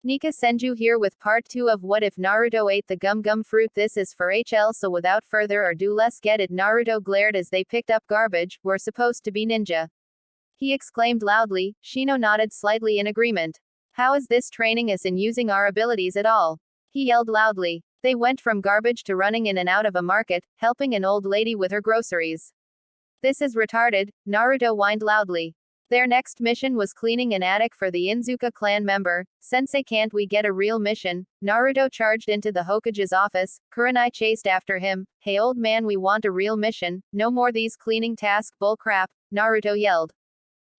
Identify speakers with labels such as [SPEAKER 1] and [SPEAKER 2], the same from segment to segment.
[SPEAKER 1] Nika Senju here with part 2 of What If Naruto Ate the Gum Gum Fruit. This is for HL, so without further ado let's get it. Naruto glared as they picked up garbage. We're supposed to be ninja, he exclaimed loudly. Shino nodded slightly in agreement. How is this training us in using our abilities at all? He yelled loudly. They went from garbage to running in and out of a market, helping an old lady with her groceries. This is retarded, Naruto whined loudly. Their next mission was cleaning an attic for the Inzuka clan member. Sensei, can't we get a real mission? Naruto charged into the Hokage's office. Kurenai chased after him. Hey old man, we want a real mission, no more these cleaning task bull crap, Naruto yelled.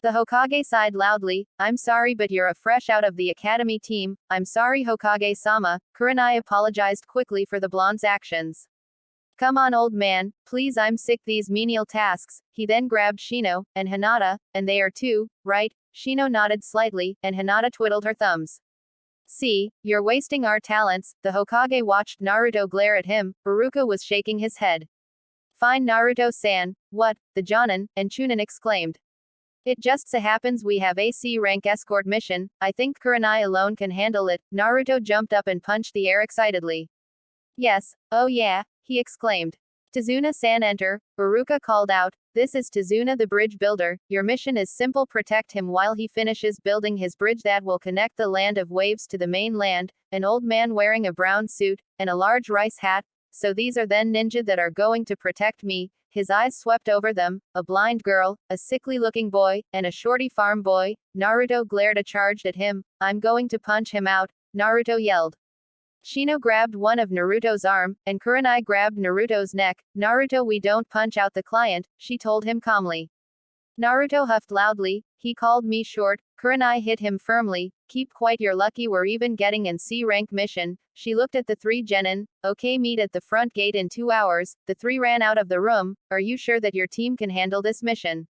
[SPEAKER 1] The Hokage sighed loudly. I'm sorry, but you're a fresh out of the academy team. I'm sorry, Hokage-sama. Kurenai apologized quickly for the blonde's actions. Come on old man, please, I'm sick these menial tasks. He then grabbed Shino, and Hinata, and they are too, right? Shino nodded slightly, and Hinata twiddled her thumbs. See, you're wasting our talents. The Hokage watched Naruto glare at him. Iruka was shaking his head. Fine Naruto-san. What? The Jonin, and Chunin exclaimed. It just so happens we have a C rank escort mission. I think Kurenai alone can handle it. Naruto jumped up and punched the air excitedly. Yes, oh yeah, he exclaimed. Tazuna-san, enter, Iruka called out. This is Tazuna the bridge builder. Your mission is simple, protect him while he finishes building his bridge that will connect the land of waves to the mainland. An old man wearing a brown suit, and a large rice hat. So these are then ninja that are going to protect me. His eyes swept over them, a blind girl, a sickly-looking boy, and a shorty farm boy. Naruto glared and charged at him. I'm going to punch him out, Naruto yelled. Shino grabbed one of Naruto's arm, and Kurenai grabbed Naruto's neck. Naruto, we don't punch out the client, she told him calmly. Naruto huffed loudly. He called me short. Kurenai hit him firmly. Keep quiet, you're lucky we're even getting an C rank mission. She looked at the three genin. Okay, meet at the front gate in 2 hours. The three ran out of the room. Are you sure that your team can handle this mission?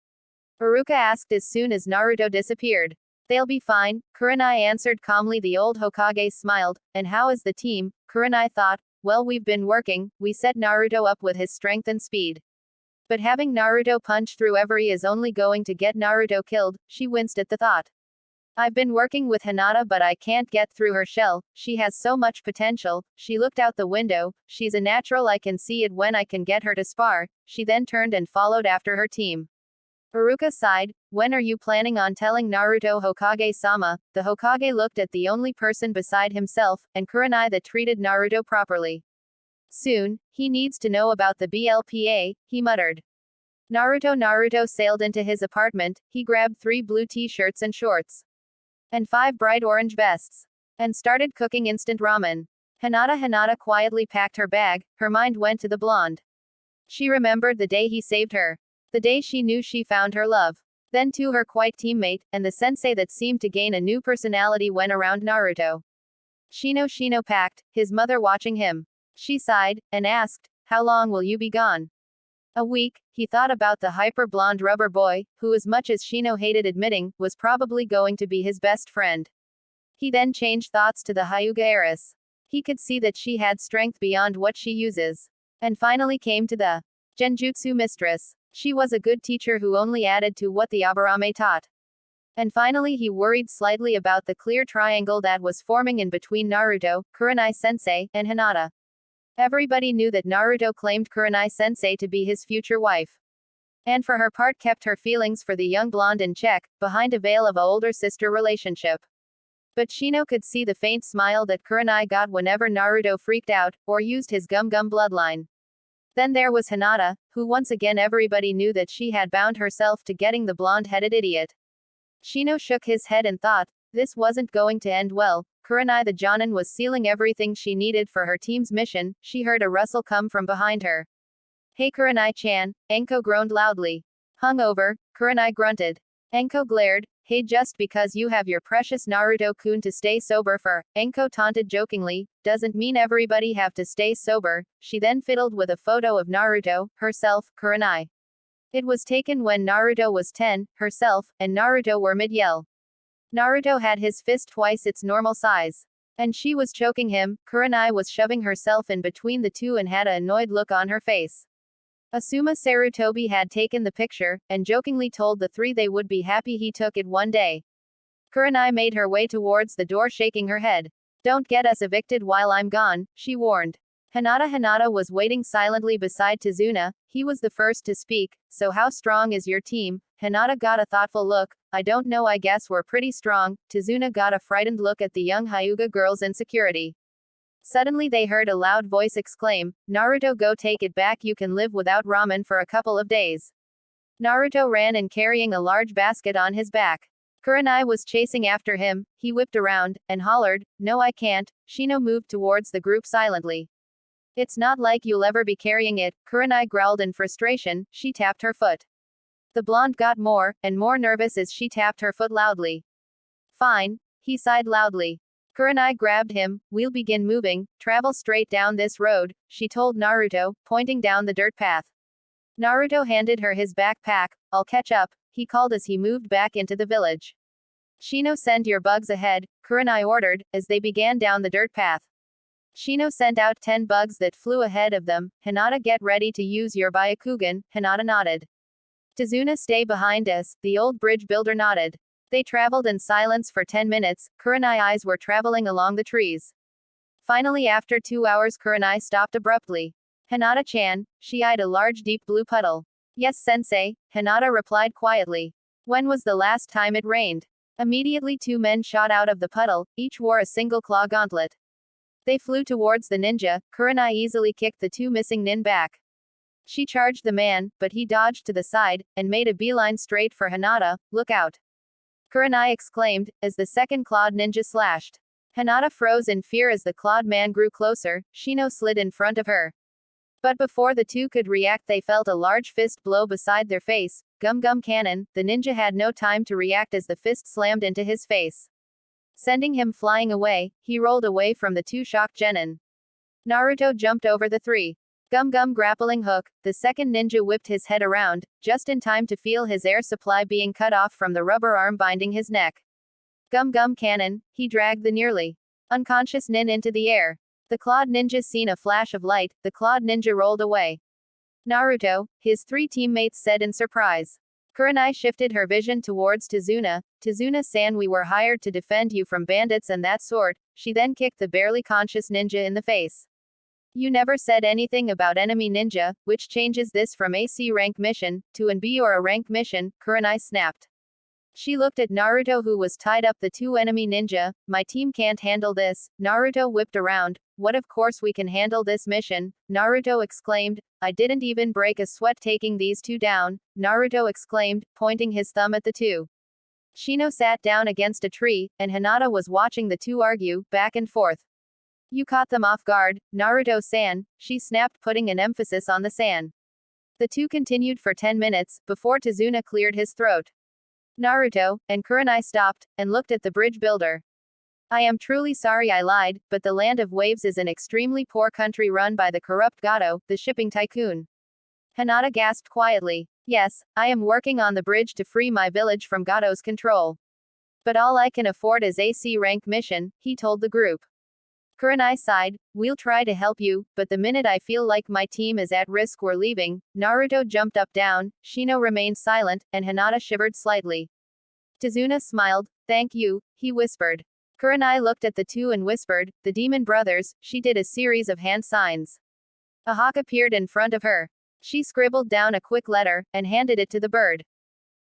[SPEAKER 1] Iruka asked as soon as Naruto disappeared. They'll be fine, Kurenai answered calmly. The old Hokage smiled. And how is the team? Kurenai thought. Well, we've been working. We set Naruto up with his strength and speed. But having Naruto punch through every is only going to get Naruto killed. She winced at the thought. I've been working with Hinata, but I can't get through her shell. She has so much potential. She looked out the window. She's a natural, I can see it when I can get her to spar. She then turned and followed after her team. Iruka sighed. When are you planning on telling Naruto? Hokage-sama? The Hokage looked at the only person beside himself, and Kurenai that treated Naruto properly. Soon, he needs to know about the BLPA, he muttered. Naruto sailed into his apartment. He grabbed 3 blue t-shirts and shorts. And 5 bright orange vests. And started cooking instant ramen. Hinata quietly packed her bag. Her mind went to the blonde. She remembered the day he saved her. The day she knew she found her love. Then to her quiet teammate, and the sensei that seemed to gain a new personality when around Naruto. Shino packed, his mother watching him. She sighed, and asked, how long will you be gone? A week. He thought about the hyper-blonde rubber boy, who as much as Shino hated admitting, was probably going to be his best friend. He then changed thoughts to the Hyuga heiress. He could see that she had strength beyond what she uses. And finally came to the Genjutsu mistress. She was a good teacher who only added to what the Aburame taught. And finally he worried slightly about the clear triangle that was forming in between Naruto, Kurenai-sensei, and Hinata. Everybody knew that Naruto claimed Kurenai-sensei to be his future wife. And for her part kept her feelings for the young blonde in check, behind a veil of a older sister relationship. But Shino could see the faint smile that Kurenai got whenever Naruto freaked out, or used his gum-gum bloodline. Then there was Hinata, who once again everybody knew that she had bound herself to getting the blonde-headed idiot. Shino shook his head and thought, this wasn't going to end well. Kurenai the Jonin was sealing everything she needed for her team's mission. She heard a rustle come from behind her. Hey Kurenai-chan, Enko groaned loudly. Hungover, Kurenai grunted. Enko glared. Hey, just because you have your precious Naruto-kun to stay sober for, Enko taunted jokingly, doesn't mean everybody have to stay sober. She then fiddled with a photo of Naruto, herself, Kurenai. It was taken when Naruto was 10, herself, and Naruto were mid-yell. Naruto had his fist twice its normal size. And she was choking him. Kurenai was shoving herself in between the two and had an annoyed look on her face. Asuma Sarutobi had taken the picture, and jokingly told the three they would be happy he took it one day. Kurenai made her way towards the door, shaking her head. Don't get us evicted while I'm gone, she warned. Hinata was waiting silently beside Tazuna. He was the first to speak. So how strong is your team? Hinata got a thoughtful look. I don't know, I guess we're pretty strong. Tazuna got a frightened look at the young Hyuga girls in security. Suddenly they heard a loud voice exclaim, Naruto, go take it back, you can live without ramen for a couple of days. Naruto ran in carrying a large basket on his back. Kurenai was chasing after him. He whipped around and hollered, no I can't. Shino moved towards the group silently. It's not like you'll ever be carrying it, Kurenai growled in frustration. She tapped her foot. The blonde got more and more nervous as she tapped her foot loudly. Fine, he sighed loudly. Kurenai grabbed him. We'll begin moving. Travel straight down this road, she told Naruto, pointing down the dirt path. Naruto handed her his backpack. I'll catch up, he called as he moved back into the village. Shino, send your bugs ahead, Kurenai ordered, as they began down the dirt path. Shino sent out 10 bugs that flew ahead of them. Hinata, get ready to use your Byakugan. Hinata nodded. Tazuna, stay behind us, the old bridge builder nodded. They traveled in silence for 10 minutes. Kurenai's eyes were traveling along the trees. Finally, after 2 hours, Kurenai stopped abruptly. Hinata-chan, she eyed a large deep blue puddle. Yes, sensei, Hinata replied quietly. When was the last time it rained? Immediately 2 men shot out of the puddle, each wore a single claw gauntlet. They flew towards the ninja. Kurenai easily kicked the 2 missing nin back. She charged the man, but he dodged to the side, and made a beeline straight for Hinata. Look out! Kurenai exclaimed, as the second clawed ninja slashed. Hinata froze in fear as the clawed man grew closer. Shino slid in front of her. But before the 2 could react, they felt a large fist blow beside their face. Gum Gum Cannon. The ninja had no time to react as the fist slammed into his face. Sending him flying away, he rolled away from the 2 shocked genin. Naruto jumped over the 3. Gum Gum grappling hook. The second ninja whipped his head around, just in time to feel his air supply being cut off from the rubber arm binding his neck. Gum Gum Cannon. He dragged the nearly unconscious nin into the air. The clawed ninja seen a flash of light. The clawed ninja rolled away. Naruto, his 3 teammates said in surprise. Kurenai shifted her vision towards Tazuna. Tazuna-san, we were hired to defend you from bandits and that sort. She then kicked the barely conscious ninja in the face. You never said anything about enemy ninja, which changes this from a C rank mission to an B or a rank mission, Kurenai snapped. She looked at Naruto, who was tied up. The 2 enemy ninja. My team can't handle this. Naruto whipped around. What, of course we can handle this mission, Naruto exclaimed. I didn't even break a sweat taking these 2 down, Naruto exclaimed, pointing his thumb at the 2. Shino sat down against a tree, and Hinata was watching the 2 argue, back and forth. You caught them off guard, Naruto-san, she snapped, putting an emphasis on the san. The 2 continued for 10 minutes, before Tazuna cleared his throat. Naruto and Kurenai stopped, and looked at the bridge builder. I am truly sorry I lied, but the Land of Waves is an extremely poor country run by the corrupt Gato, the shipping tycoon. Hinata gasped quietly. Yes, I am working on the bridge to free my village from Gato's control. But all I can afford is a C rank mission, he told the group. Kurenai sighed. We'll try to help you, but the minute I feel like my team is at risk, we're leaving. Naruto jumped up down, Shino remained silent, and Hinata shivered slightly. Tazuna smiled. Thank you, he whispered. Kurenai looked at the 2 and whispered, the demon brothers. She did a series of hand signs. A hawk appeared in front of her. She scribbled down a quick letter, and handed it to the bird.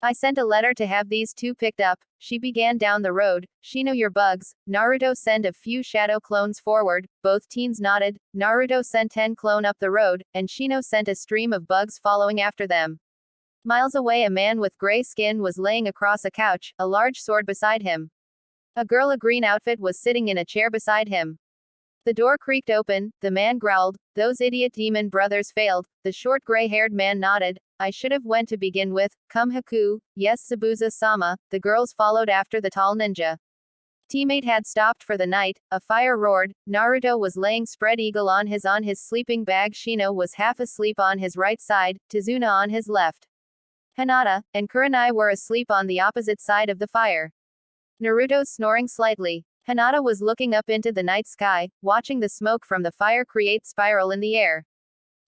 [SPEAKER 1] I sent a letter to have these 2 picked up. She began down the road. Shino, your bugs. Naruto, send a few shadow clones forward. Both teens nodded. Naruto sent 10 clone up the road, and Shino sent a stream of bugs following after them. Miles away, a man with gray skin was laying across a couch, a large sword beside him. A girl, a green outfit, was sitting in a chair beside him. The door creaked open. The man growled, those idiot demon brothers failed. The short gray-haired man nodded. I should have went to begin with. Come Haku. Yes, Zabuza-sama. The girls followed after the tall ninja. Teammate had stopped for the night. A fire roared. Naruto was laying spread eagle on his sleeping bag. Shino was half asleep on his right side, Tazuna on his left. Hinata and Kurenai were asleep on the opposite side of the fire. Naruto snoring slightly. Hinata was looking up into the night sky, watching the smoke from the fire create spiral in the air.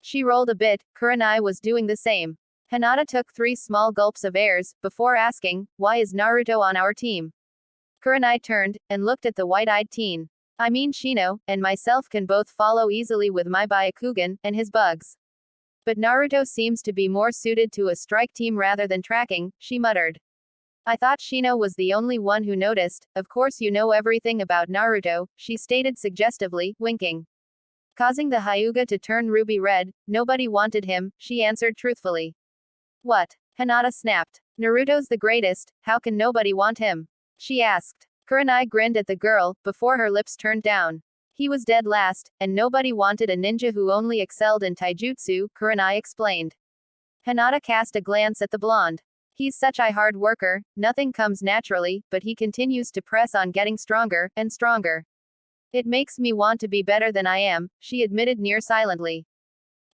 [SPEAKER 1] She rolled a bit. Kurenai was doing the same. Hinata took 3 small gulps of airs, before asking, why is Naruto on our team? Kurenai turned, and looked at the white-eyed teen. I mean Shino, and myself can both follow easily with my Byakugan, and his bugs. But Naruto seems to be more suited to a strike team rather than tracking, she muttered. I thought Shino was the only one who noticed. Of course you know everything about Naruto, she stated suggestively, winking. Causing the Hyuga to turn ruby red, nobody wanted him, she answered truthfully. What? Hinata snapped. Naruto's the greatest, how can nobody want him? She asked. Kurenai grinned at the girl, before her lips turned down. He was dead last, and nobody wanted a ninja who only excelled in taijutsu, Kurenai explained. Hinata cast a glance at the blonde. He's such a hard worker, nothing comes naturally, but he continues to press on getting stronger, and stronger. It makes me want to be better than I am, she admitted near silently.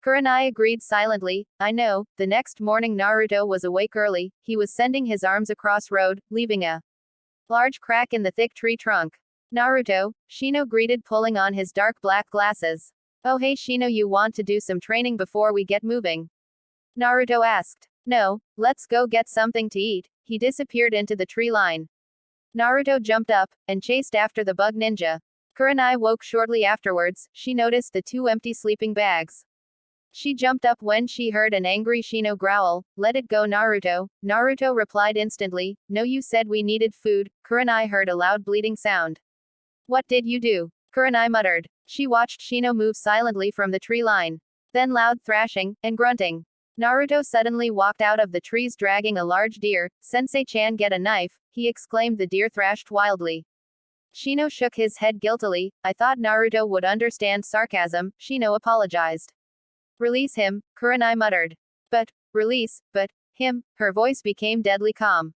[SPEAKER 1] Kurenai agreed silently. I know. The next morning Naruto was awake early, he was sending his arms across road, leaving a large crack in the thick tree trunk. Naruto, Shino greeted pulling on his dark black glasses. Oh hey Shino, you want to do some training before we get moving? Naruto asked. No, let's go get something to eat. He disappeared into the tree line. Naruto jumped up, and chased after the bug ninja. Kurenai woke shortly afterwards, she noticed the 2 empty sleeping bags. She jumped up when she heard an angry Shino growl, let it go Naruto. Naruto replied instantly, no you said we needed food. Kurenai heard a loud bleeding sound. What did you do? Kurenai muttered. She watched Shino move silently from the tree line. Then loud thrashing, and grunting. Naruto suddenly walked out of the trees dragging a large deer. Sensei-chan get a knife, he exclaimed. The deer thrashed wildly. Shino shook his head guiltily. I thought Naruto would understand sarcasm, Shino apologized. Release him, Kurenai muttered. But him, her voice became deadly calm.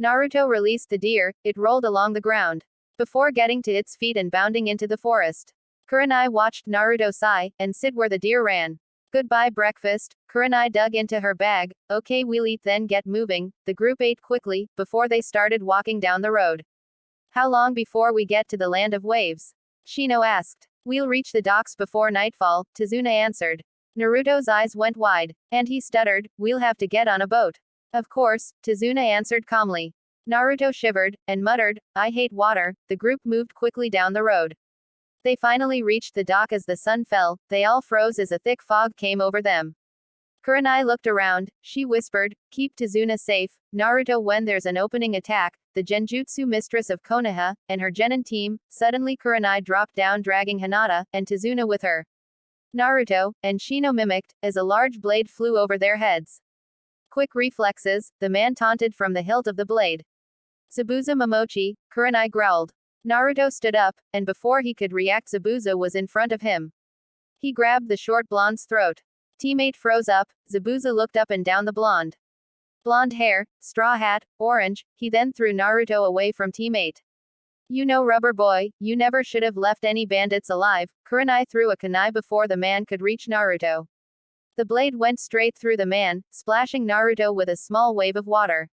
[SPEAKER 1] Naruto released the deer, it rolled along the ground. Before getting to its feet and bounding into the forest. Kurenai watched Naruto sigh, and sit where the deer ran. Goodbye breakfast, Kurenai dug into her bag. Okay we'll eat then get moving. The group ate quickly, before they started walking down the road. How long before we get to the land of waves? Shino asked. We'll reach the docks before nightfall, Tazuna answered. Naruto's eyes went wide, and he stuttered, we'll have to get on a boat. Of course, Tazuna answered calmly. Naruto shivered, and muttered, I hate water. The group moved quickly down the road. They finally reached the dock as the sun fell, they all froze as a thick fog came over them. Kurenai looked around, she whispered, keep Tazuna safe, Naruto when there's an opening attack, the Genjutsu mistress of Konoha, and her genin team. Suddenly Kurenai dropped down dragging Hinata, and Tazuna with her. Naruto, and Shino mimicked, as a large blade flew over their heads. Quick reflexes, the man taunted from the hilt of the blade. Zabuza Momochi, Kurenai growled. Naruto stood up, and before he could react Zabuza was in front of him. He grabbed the short blonde's throat. Teammate froze up, Zabuza looked up and down the blonde. Blonde hair, straw hat, orange, he then threw Naruto away from teammate. You know rubber boy, you never should have left any bandits alive. Kurenai threw a kunai before the man could reach Naruto. The blade went straight through the man, splashing Naruto with a small wave of water.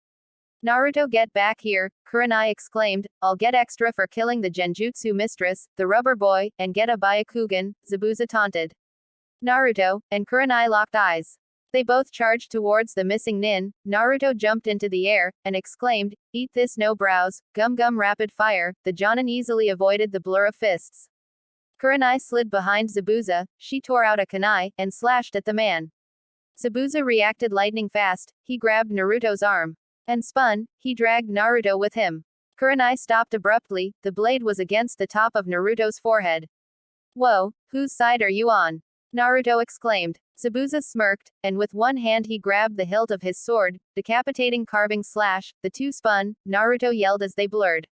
[SPEAKER 1] Naruto get back here, Kurenai exclaimed, I'll get extra for killing the Genjutsu mistress, the rubber boy, and get a Byakugan, Zabuza taunted. Naruto, and Kurenai locked eyes. They both charged towards the missing nin. Naruto jumped into the air, and exclaimed, eat this no brows, gum gum rapid fire. The Jonin easily avoided the blur of fists. Kurenai slid behind Zabuza, she tore out a kunai, and slashed at the man. Zabuza reacted lightning fast, he grabbed Naruto's arm. And spun, he dragged Naruto with him. Kurenai stopped abruptly, the blade was against the top of Naruto's forehead. Whoa, whose side are you on? Naruto exclaimed. Zabuza smirked, and with one hand he grabbed the hilt of his sword, decapitating carving slash. The two spun, Naruto yelled as they blurred.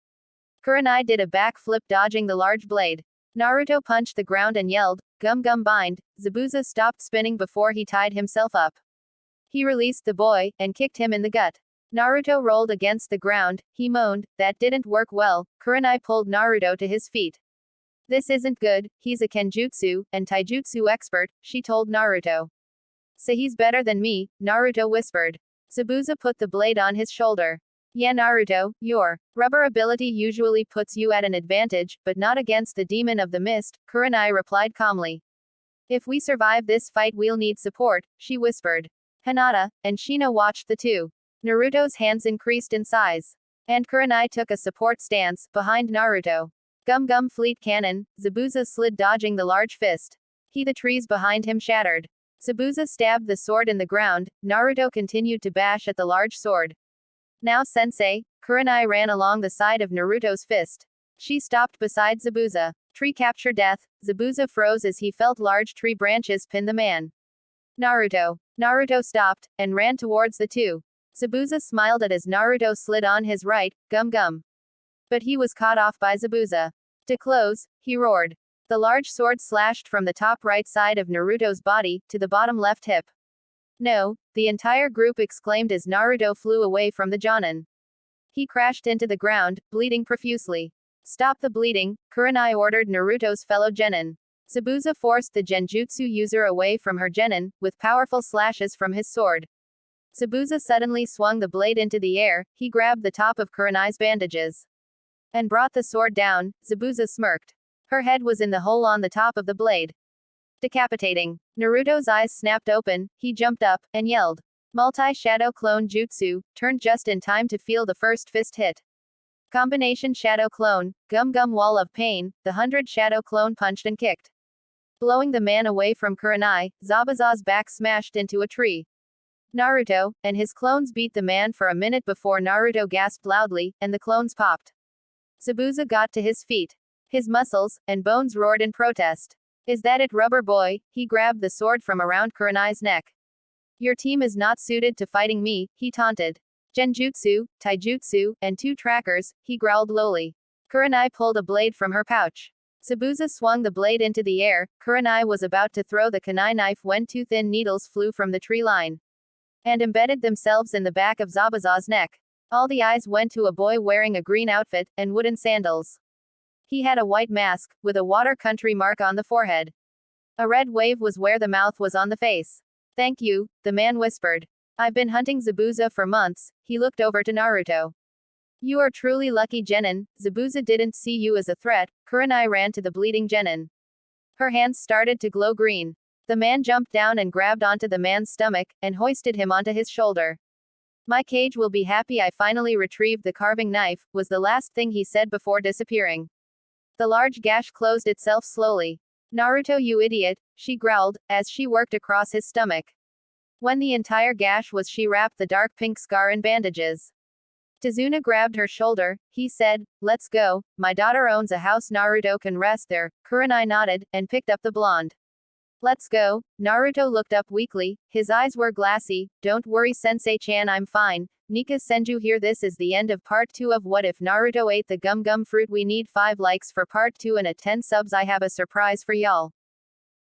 [SPEAKER 1] Kurenai did a backflip dodging the large blade. Naruto punched the ground and yelled, gum gum bind. Zabuza stopped spinning before he tied himself up. He released the boy, and kicked him in the gut. Naruto rolled against the ground, he moaned, that didn't work well. Kurenai pulled Naruto to his feet. This isn't good, he's a Kenjutsu, and Taijutsu expert, she told Naruto. So he's better than me, Naruto whispered. Zabuza put the blade on his shoulder. Yeah Naruto, your rubber ability usually puts you at an advantage, but not against the demon of the mist, Kurenai replied calmly. If we survive this fight we'll need support, she whispered. Hinata, and Shino watched the two. Naruto's hands increased in size. And Kurenai took a support stance, behind Naruto. Gum Gum Fleet Cannon, Zabuza slid dodging the large fist. The trees behind him shattered. Zabuza stabbed the sword in the ground, Naruto continued to bash at the large sword. Now sensei, Kurenai ran along the side of Naruto's fist. She stopped beside Zabuza. Tree capture death, Zabuza froze as he felt large tree branches pin the man. Naruto. Naruto stopped, and ran towards the two. Zabuza smiled at as Naruto slid on his right, Gum Gum. But he was caught off by Zabuza. To close, he roared. The large sword slashed from the top right side of Naruto's body, to the bottom left hip. No, the entire group exclaimed as Naruto flew away from the Jonin. He crashed into the ground, bleeding profusely. Stop the bleeding, Kurenai ordered Naruto's fellow genin. Zabuza forced the genjutsu user away from her genin, with powerful slashes from his sword. Zabuza suddenly swung the blade into the air, he grabbed the top of Kurenai's bandages. And brought the sword down, Zabuza smirked. Her head was in the hole on the top of the blade. Decapitating. Naruto's eyes snapped open, he jumped up, and yelled. Multi-shadow clone jutsu, turned just in time to feel the first fist hit. Combination shadow clone, Gum Gum wall of pain, the 100 shadow clone punched and kicked. Blowing the man away from Kurenai, Zabuza's back smashed into a tree. Naruto, and his clones beat the man for a minute before Naruto gasped loudly, and the clones popped. Zabuza got to his feet. His muscles and bones roared in protest. Is that it, rubber boy? He grabbed the sword from around Kurenai's neck. Your team is not suited to fighting me, he taunted. Genjutsu, taijutsu, and 2 trackers, he growled lowly. Kurenai pulled a blade from her pouch. Zabuza swung the blade into the air, Kurenai was about to throw the kunai knife when 2 thin needles flew from the tree line. And embedded themselves in the back of Zabuza's neck. All the eyes went to a boy wearing a green outfit, and wooden sandals. He had a white mask, with a water country mark on the forehead. A red wave was where the mouth was on the face. Thank you, the man whispered. I've been hunting Zabuza for months, he looked over to Naruto. You are truly lucky genin, Zabuza didn't see you as a threat, Kurenai ran to the bleeding genin. Her hands started to glow green. The man jumped down and grabbed onto the man's stomach, and hoisted him onto his shoulder. My cage will be happy I finally retrieved the carving knife, was the last thing he said before disappearing. The large gash closed itself slowly. Naruto, you idiot, she growled, as she worked across his stomach. When the entire gash was, she wrapped the dark pink scar in bandages. Tazuna grabbed her shoulder, he said, let's go, my daughter owns a house, Naruto can rest there. Kurenai nodded, and picked up the blonde. Let's go, Naruto looked up weakly, his eyes were glassy, don't worry Sensei-chan, I'm fine. Nika Senju here. This is the end of part 2 of What If Naruto Ate the Gum Gum Fruit. We need 5 likes for part 2 and a 10 subs. I have a surprise for y'all.